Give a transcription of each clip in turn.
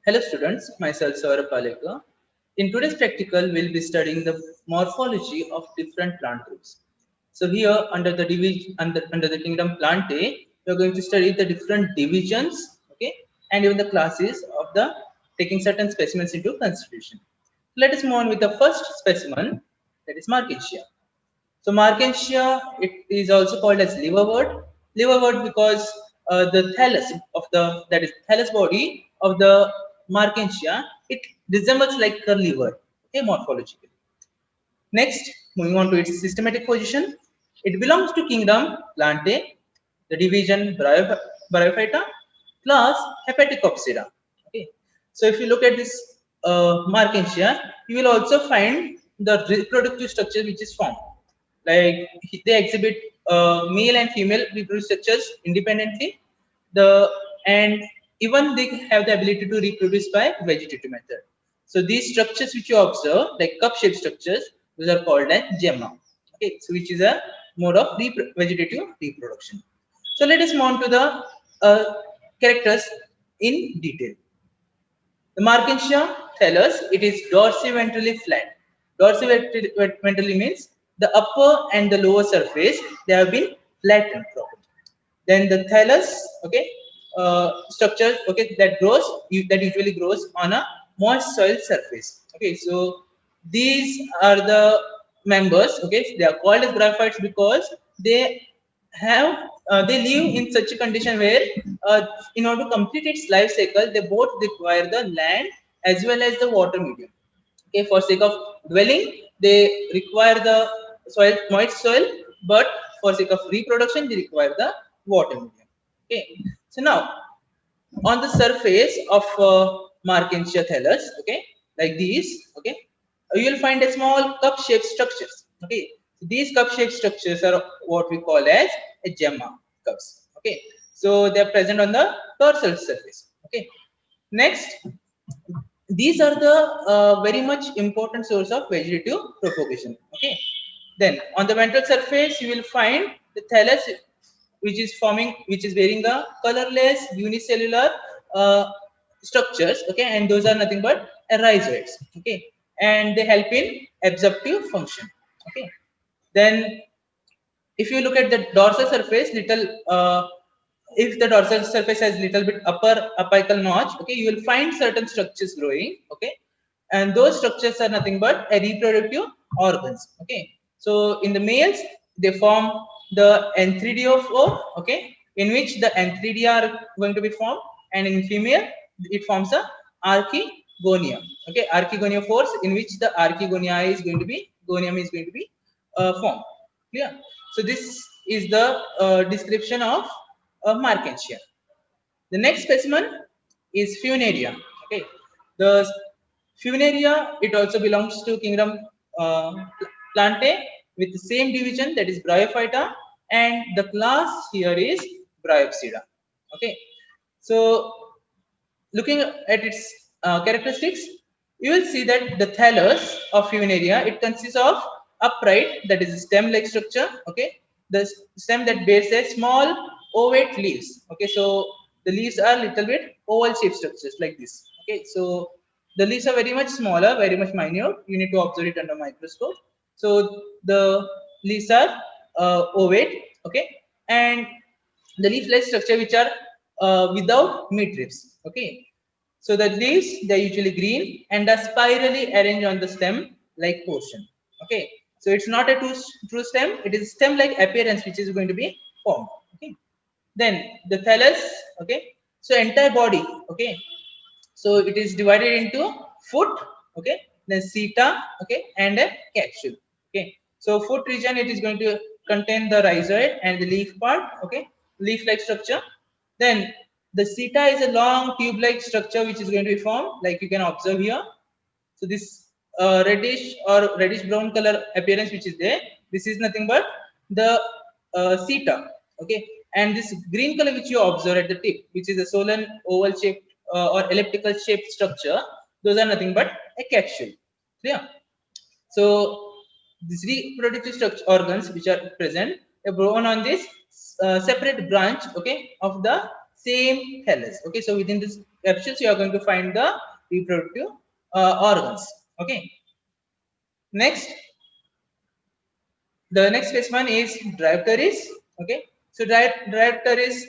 Hello students, myself Saurabh Palekar. In today's practical, we'll be studying the morphology of different plant groups. So here, under the division, under the kingdom Plantae, we're going to study the different divisions, okay, and even the classes of the taking certain specimens into consideration. Let us move on with the first specimen, that is Markensia. So Markensia, it is also called as liverwort. Liverwort because the thallus of the that is thallus body of the Markensia, it resembles like a liver, okay, morphologically. Next, moving on to its systematic position, it belongs to kingdom Plantae, the division Bryophyta, class Hepaticopsida. Okay, so if you look at this Markensia, you will also find the reproductive structure which is formed. Like they exhibit male and female reproductive structures independently. The and even they have the ability to reproduce by vegetative method. So these structures which you observe, like cup-shaped structures, those are called as gemma. Okay, so which is a mode of vegetative reproduction. So let us move on to the characters in detail. The Markensia thallus, it is dorsiventrally flat. Dorsiventrally means the upper and the lower surface, they have been flattened properly. Then the thallus, okay, structure, okay, that usually grows on a moist soil surface. Okay, so these are the members. Okay, they are called as bryophytes because they have they live in such a condition where in order to complete its life cycle, they both require the land as well as the water medium. Okay, for sake of dwelling, they require the moist soil, but for sake of reproduction, they require the water medium. Okay, so now on the surface of Markensia thallus, okay, like these, okay, you will find a small cup-shaped structures. Okay, so these cup-shaped structures are what we call as a gemma cups. Okay, so they are present on the dorsal surface. Okay, next, these are the very much important source of vegetative propagation. Okay, then on the ventral surface you will find the thallus which is wearing a colorless unicellular uh, structures. Okay, and those are nothing but rhizoids. Okay, and they help in absorptive function. Okay, then if you look at the dorsal surface, little if the dorsal surface has little bit upper apical notch, okay, you will find certain structures growing. Okay, and those structures are nothing but a reproductive organs. Okay, so in the males they form the antheridiophoa, okay, in which the antheridia are going to be formed, and in female it forms a archegonia. Okay, archegonia force, in which the archegonia is going to be gonium is going to be formed. Clear? So this is the description of Markensia. The next specimen is Funaria. Okay, the Funaria, it also belongs to kingdom Plantae with the same division, that is Bryophyta, and the class here is Bryopsida. Okay, so looking at its characteristics, you will see that the thallus of Funaria, it consists of upright, that is stem-like structure. Okay, the stem that bears a small ovate leaves. Okay, so the leaves are little bit oval-shaped structures like this. Okay, so the leaves are very much smaller, very much minute. You need to observe it under microscope. So the leaves are ovate. Okay, and the leaf-like structure which are without midribs. Okay, so the leaves, they're usually green and are spirally arranged on the stem like portion. Okay, so it's not a true stem, it is stem like appearance which is going to be formed. Okay, then the thallus, okay, so entire body, okay, so it is divided into foot, okay, then seta, okay, and a capsule. Okay, so foot region, it is going to contain the rhizoid and the leaf part. Okay, leaf like structure. Then the seta is a long tube like structure which is going to be formed, like you can observe here. So this reddish or reddish brown color appearance which is there, this is nothing but the seta. Okay, and this green color which you observe at the tip, which is a swollen oval shaped or elliptical shaped structure, those are nothing but a capsule. Yeah. So these reproductive structure organs which are present are grown on this separate branch, okay, of the same thallus. Okay, so within this capsules, you are going to find the reproductive organs. Okay. Next, the next specimen is Dryopteris. Okay, so Dryopteris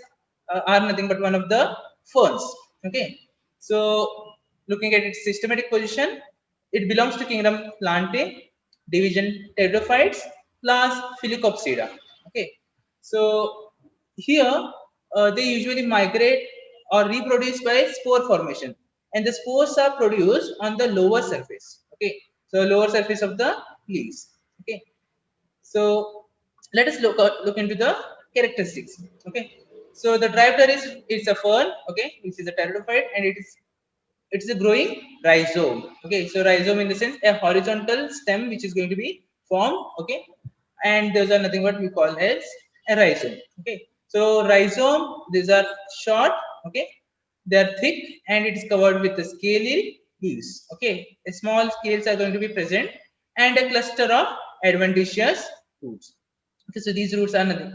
are nothing but one of the ferns. Okay, so looking at its systematic position, it belongs to kingdom Plantae, division Pteridophytes, class Phelicopsida. Okay, so here they usually migrate or reproduce by spore formation, and the spores are produced on the lower surface. Okay, so lower surface of the leaves. Okay, so let us look into the characteristics. Okay, so the Dryopteris is a fern. Okay, which is a pteridophyte, and it's a growing rhizome. Okay, so rhizome in the sense a horizontal stem which is going to be formed. Okay, and those are nothing but we call as a rhizome. Okay, so rhizome, these are short. Okay, they are thick and it is covered with the scaly leaves. Okay, small scales are going to be present and a cluster of adventitious roots. Okay, so these roots are nothing.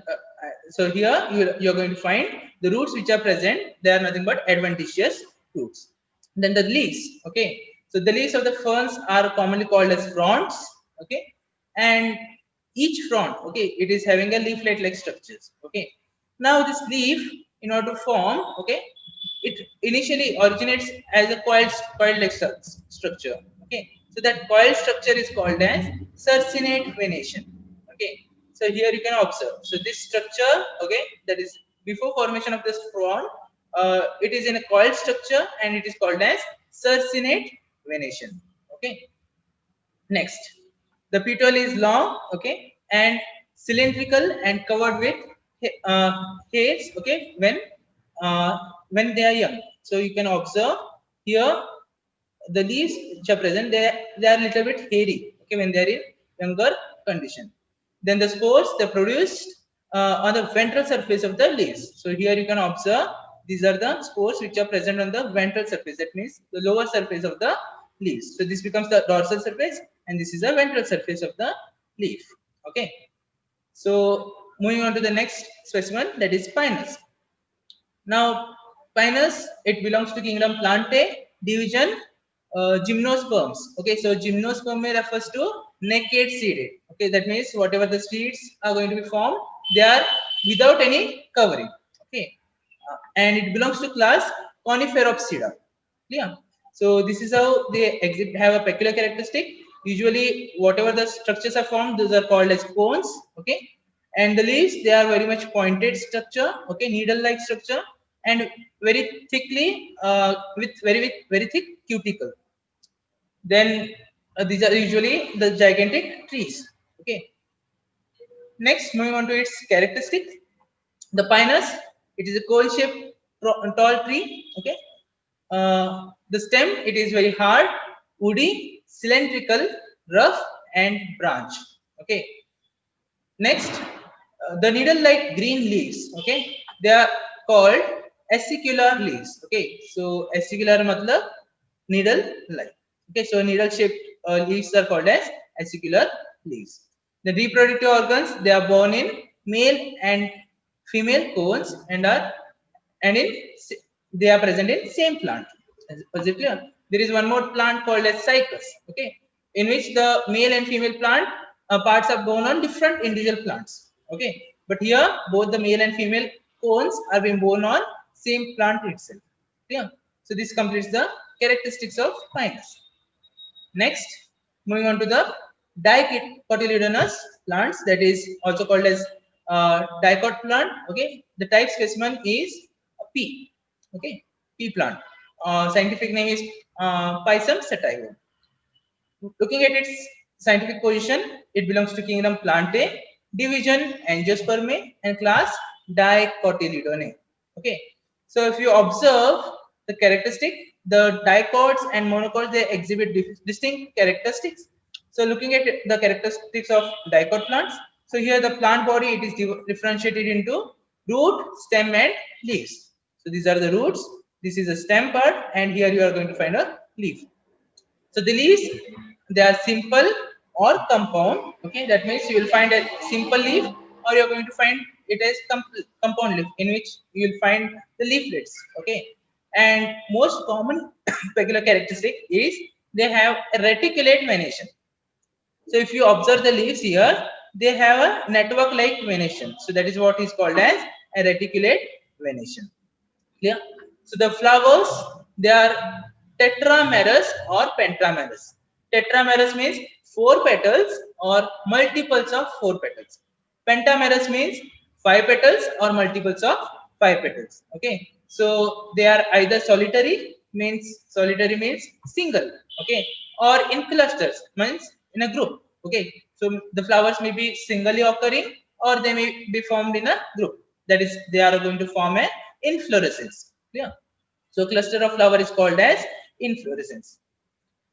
So here you are going to find the roots which are present. They are nothing but adventitious roots. Then the leaves. Okay, so the leaves of the ferns are commonly called as fronds. Okay, and each frond, okay, it is having a leaflet like structures. Okay, now this leaf, in order to form, okay, it initially originates as a coiled like structure. Okay, so that coiled structure is called as circinate venation. Okay, so here you can observe, so this structure, okay, that is before formation of this frond, it is in a coiled structure and it is called as circinate venation. Okay, next, the petiole is long, okay, and cylindrical and covered with uh, hairs, okay, when they are young. So you can observe here the leaves which are present, they are little bit hairy, okay, when they are in younger condition. Then the spores, they produced on the ventral surface of the leaves. So here you can observe these are the spores which are present on the ventral surface. That means the lower surface of the leaves. So this becomes the dorsal surface, and this is the ventral surface of the leaf. Okay. So moving on to the next specimen, that is Pinus. Now, Pinus, it belongs to kingdom Plantae, division gymnosperms. Okay, so gymnosperm refers to naked seeded. Okay, that means whatever the seeds are going to be formed, they are without any covering. Okay, and it belongs to class Coniferopsida. Yeah. So this is how they have a peculiar characteristic. Usually, whatever the structures are formed, those are called as cones. Okay, and the leaves, they are very much pointed structure. Okay, needle-like structure, and very thickly with very thick cuticle. Then these are usually the gigantic trees. Okay. Next, moving on to its characteristic, the pinus, it is a cone-shaped tall tree. Okay, the stem, it is very hard, woody, cylindrical, rough, and branch. Okay. Next, the needle-like green leaves. Okay, they are called acicular leaves. Okay, so acicular matlab needle-like. Okay, so needle-shaped leaves are called as acicular leaves. The reproductive organs, they are born in male and female cones and are and in they are present in same plant. Is it clear? There is one more plant called as cycas. Okay, in which the male and female plant parts are born on different individual plants. Okay, but here both the male and female cones are being born on same plant itself. Yeah. So this completes the characteristics of pinus. Next, moving on to the dicotyledonous plants, that is also called as dicot plant. Okay, the type specimen is a pea. Okay, pea plant. Scientific name is Pisum sativa. Looking at its scientific position, it belongs to kingdom Plantae, division Angiospermae, and class Dicotyledone. Okay, so if you observe the characteristic, the dicots and monocots, they exhibit distinct characteristics. So looking at the characteristics of dicot plants, so here the plant body, it is differentiated into root, stem, and leaves. So these are the roots. This is a stem part, and here you are going to find a leaf. So the leaves, they are simple or compound. Okay, that means you will find a simple leaf, or you are going to find it as compound leaf, in which you will find the leaflets. Okay, and most common peculiar characteristic is they have a reticulate venation. So if you observe the leaves here, they have a network-like venation. So that is what is called as a reticulate venation. Clear? So the flowers, they are tetramerous or pentamerous. Tetramerous means 4 petals or multiples of 4 petals. Pentamerous means 5 petals or multiples of 5 petals. Okay. So they are either solitary means single. Okay. Or in clusters means in a group. Okay. So the flowers may be singly occurring or they may be formed in a group. That is, they are going to form a inflorescence. Yeah. So cluster of flower is called as inflorescence.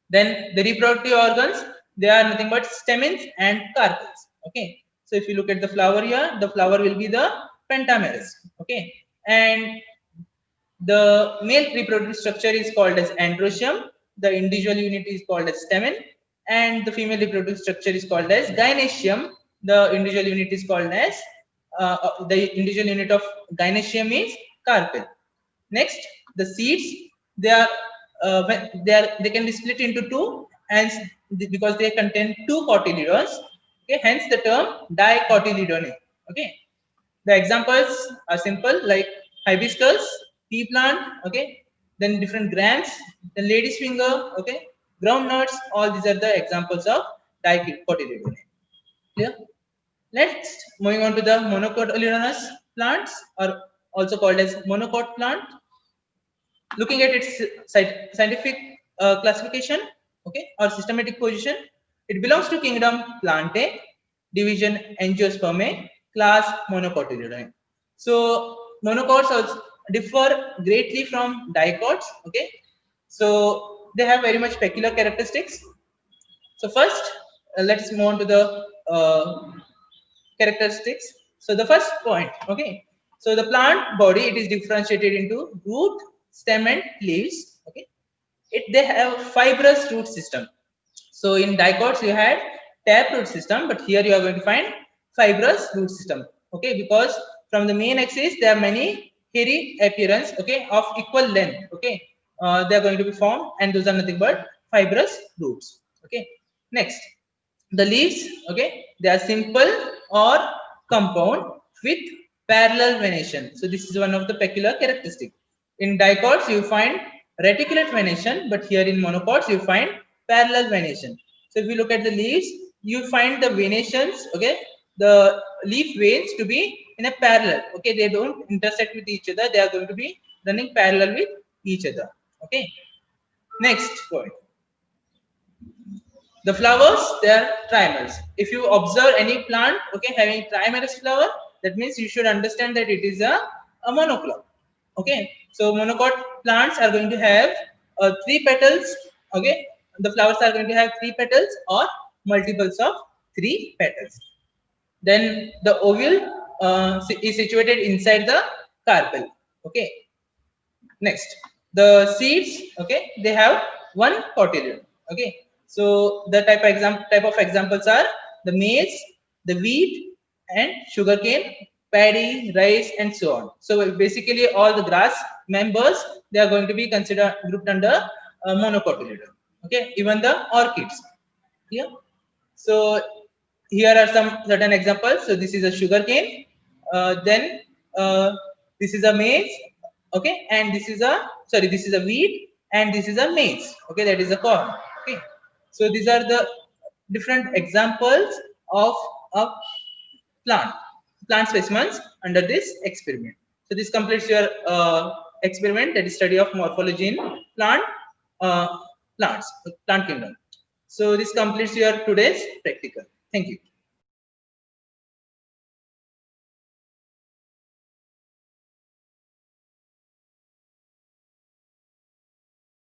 Then the reproductive organs, they are nothing but stamens and carpels. Okay. So if you look at the flower here, the flower will be the pentamerous. Okay. And the male reproductive structure is called as androecium. The individual unit is called as stamen, and the female reproductive structure is called as gynoecium. The individual unit is called as the individual unit of gynoecium is carpel. Next, the seeds, they are they can be split into two, and because they contain two cotyledons. Okay, hence the term dicotyledonous. Okay, the examples are simple like hibiscus, pea plant, okay, then different grams, then lady's finger, okay, groundnuts, all these are the examples of dicotyledonous. Clear? Next, moving on to the monocotyledonous plants, or also called as monocot plant. Looking at its scientific classification, okay, or systematic position, it belongs to kingdom Plantae, division Angiospermae, class Monocotyledonous. So monocots also differ greatly from dicots. Okay, so they have very much peculiar characteristics. So first, let's move on to the characteristics. So the first point, okay. So the plant body, it is differentiated into root, stem, and leaves. Okay, they have fibrous root system. So in dicots you had tap root system, but here you are going to find fibrous root system. Okay, because from the main axis there are many hairy appearance. Okay, of equal length. Okay, they are going to be formed, and those are nothing but fibrous roots. Okay, next, the leaves, okay, they are simple or compound with parallel venation. So this is one of the peculiar characteristic. In dicots you find reticulate venation, but here in monocots you find parallel venation. So if you look at the leaves, you find the venations, okay, the leaf veins to be in a parallel. Okay, they don't intersect with each other, they are going to be running parallel with each other. Okay, next point, the flowers, they are trimers. If you observe any plant, okay, having trimerous flower, that means you should understand that it is a monoclot. Okay, so monocot plants are going to have 3 petals. Okay, the flowers are going to have 3 petals or multiples of 3 petals. Then the ovule is situated inside the carpel. Okay, next, the seeds, okay, they have one cotyledon. Okay, so the type of examples are the maize, the wheat, and sugarcane, paddy, rice, and so on. So basically, all the grass members, they are going to be considered grouped under monocotyledon. Okay, even the orchids. Yeah. So here are some certain examples. So this is a sugarcane. Then this is a maize. Okay, and this is a this is a wheat, and this is a maize. Okay, that is a corn. Okay, so these are the different examples of a plant specimens under this experiment. So this completes your experiment, that is study of morphology in uh, plant kingdom. So this completes your today's practical. Thank you.